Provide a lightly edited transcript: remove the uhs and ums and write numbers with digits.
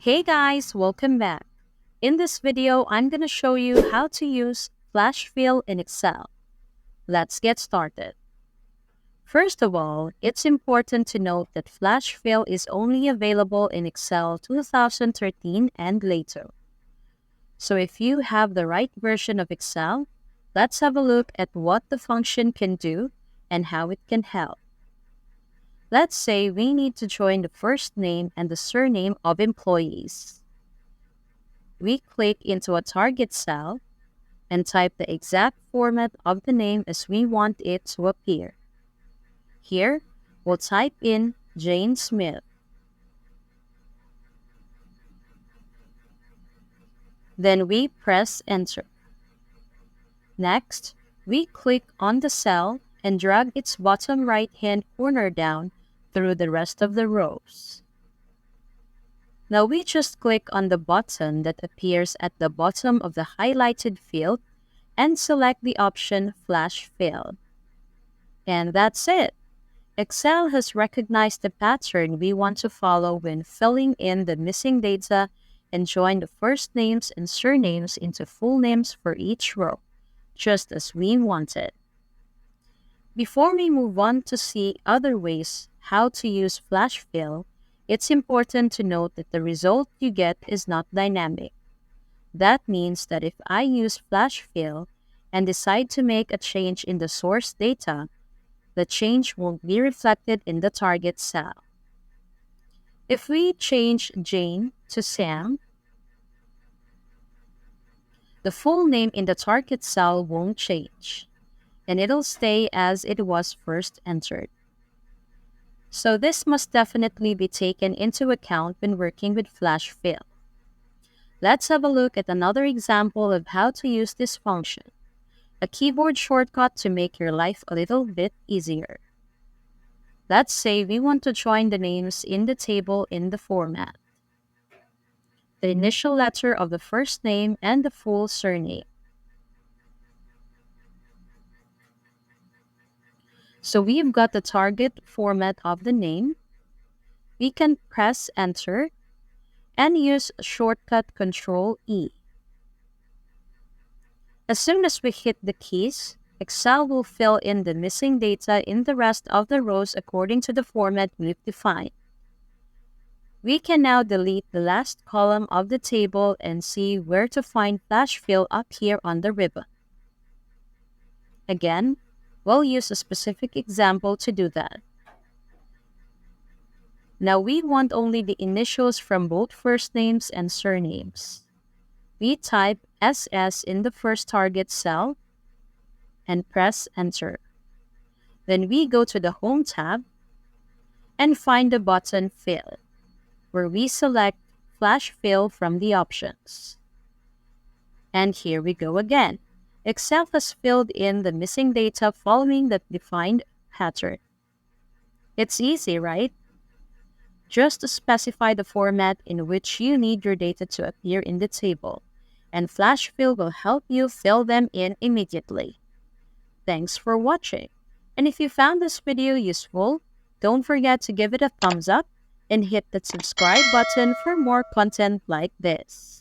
Hey guys, welcome back. In this video, I'm going to show you how to use Flash Fill in Excel. Let's get started. First of all, it's important to note that Flash Fill is only available in Excel 2013 and later. So if you have the right version of Excel, let's have a look at what the function can do and how it can help. Let's say we need to join the first name and the surname of employees. We click into a target cell and type the exact format of the name as we want it to appear. Here, we'll type in Jane Smith. Then we press Enter. Next, we click on the cell and drag its bottom right-hand corner down through the rest of the rows. Now we just click on the button that appears at the bottom of the highlighted field and select the option Flash Fill. And that's it. Excel has recognized the pattern we want to follow when filling in the missing data and join the first names and surnames into full names for each row, just as we wanted. Before we move on to see other ways how to use Flash Fill, it's important to note that the result you get is not dynamic. That means that if I use Flash Fill and decide to make a change in the source data, the change won't be reflected in the target cell. If we change Jane to Sam, the full name in the target cell won't change, and it'll stay as it was first entered. So this must definitely be taken into account when working with Flash Fill. Let's have a look at another example of how to use this function, a keyboard shortcut to make your life a little bit easier. Let's say we want to join the names in the table in the format: the initial letter of the first name and the full surname. So we've got the target format of the name. We can press Enter and use shortcut Control E. As soon as we hit the keys, Excel will fill in the missing data in the rest of the rows according to the format we've defined. We can now delete the last column of the table and see where to find Flash Fill up here on the ribbon. Again, we'll use a specific example to do that. Now we want only the initials from both first names and surnames. We type SS in the first target cell and press Enter. Then we go to the Home tab and find the button Fill, where we select Flash Fill from the options. And here we go again. Excel has filled in the missing data following the defined pattern. It's easy, right? Just specify the format in which you need your data to appear in the table, and Flash Fill will help you fill them in immediately. Thanks for watching. And if you found this video useful, don't forget to give it a thumbs up and hit the subscribe button for more content like this.